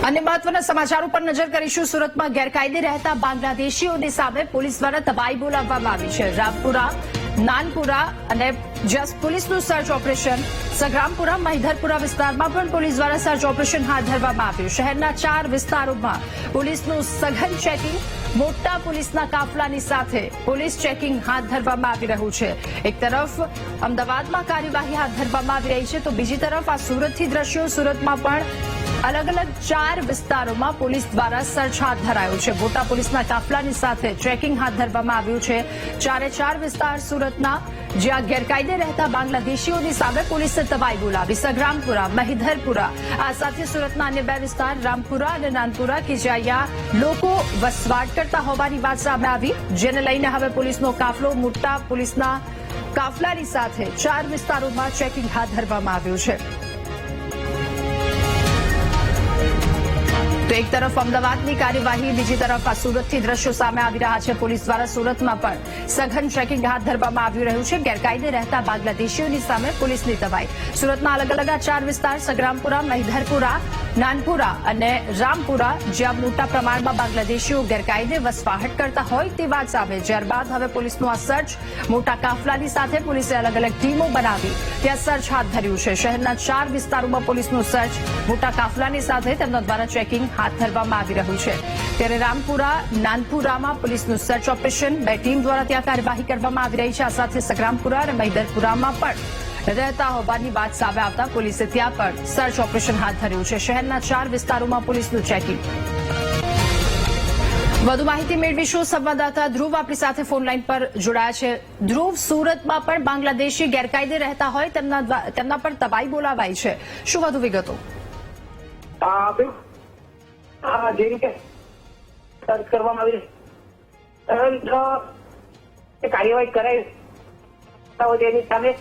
अन्य महत्वના સમાચારો પર નજર કરીશું। સુરતમાં ગેરકાયદે રહેતા બાંગ્લાદેશીઓની સામે પોલીસ દ્વારા તબાહી બોલાવવામાં આવી છે। રામપુરા, નાનપુરા અને પોલીસનું સર્ચ ઓપરેશન સગ્રામપુરા, મહિધરપુરા વિસ્તારમાં પણ પોલીસ દ્વારા સર્ચ ઓપરેશન હાથ ધરવામાં આવ્યું। શહેરના 4 વિસ્તારોમાં પોલીસનું સઘન ચેકિંગ, મોટા પોલીસના કાફલાની સાથે પોલીસ ચેકિંગ હાથ ધરવામાં આવી રહ્યું છે। એક તરફ અમદાવાદમાં કાર્યવાહી હાથ ધરવામાં આવી રહી છે, તો બીજી તરફ આ સુરતથી દ્રશ્યો સુરતમાં પણ अलग अलग 4 વિસ્તારોમાં પોલીસ દ્વારા સર્ચ હાથ ધરાયો છે। મોટા પોલીસના કાફલાની સાથે ચેકિંગ હાથ ધરવામાં આવ્યું છે। 4 વિસ્તાર સુરતના જ્યાં ગેરકાયદે રહેતા બાંગ્લાદેશીઓની સામે પોલીસે તબાહી બોલાવી। સગ્રામપુરા, મહિધરપુરા, આ સાથે સુરતના અન્ય 2 વિસ્તાર રામપુરા અને નાનપુરા કે જ્યાં લોકો વસવાટ કરતા હોવાની વાત સામે આવી, જેને લઈને હવે પોલીસનો કાફલો મોટા પોલીસના કાફલાની સાથે 4 વિસ્તારોમાં ચેકિંગ હાથ ધરવામાં આવ્યું છે। तो एक तरफ अमदावादની કાર્યવાહી, બીજી તરફ આ સુરતથી દ્રશ્યો સામે આવી રહ્યા છે। પોલીસ દ્વારા સુરતમાં પણ સઘન ચેકિંગ હાથ ધરવામાં આવી રહ્યું છે। ગેરકાયદે રહેતા બાંગ્લાદેશીઓની સામે પોલીસની તબાહી। સુરતના અલગ અલગ 4 વિસ્તાર સગ્રામપુરા, મહિધરપુરા, નાનપુરા અને રામપુરા જ્યાં મોટા પ્રમાણમાં બાંગ્લાદેશીઓ ગેરકાયદે વસવાટ કરતા હોય તે વાત સામે, ત્યારબાદ હવે પોલીસનું આ સર્ચ મોટા કાફલાની સાથે પોલીસે અલગ અલગ ટીમો બનાવી ત્યાં સર્ચ હાથ ધર્યું છે। શહેરના 4 વિસ્તારોમાં પોલીસનું સર્ચ મોટા કાફલાની સાથે તેમના દ્વારા ચેકિંગ હાથ ધરવામાં આવી રહ્યું છે। ત્યારે રામપુરા, નાનપુરામાં પોલીસનું સર્ચ ઓપરેશન 2 ટીમ દ્વારા ત્યાં કાર્યવાહી કરવામાં આવી રહી છે। આ સાથે સગ્રામપુરા અને મહિધરપુરામાં પણ રહેતા હોવાની વાત સામે આવતા પોલીસે ત્યાં પણ સર્ચ ઓપરેશન હાથ ધર્યું છે। શહેરના 4 વિસ્તારોમાં પોલીસનું ચેકિંગ। વધુ માહિતી મેળવીશું। સંવાદદાતા ધ્રુવ આપણી સાથે ફોન લાઈન પર જોડાયા છે। ધ્રુવ, સુરતમાં પણ બાંગ્લાદેશી ગેરકાયદે રહેતા હોય તેમના પર તબાહી બોલાવાઈ છે, શું વધુ વિગતો? જે રીતે સર્ચ કરવામાં આવી કાર્યવાહી કરાઈ તેની સામે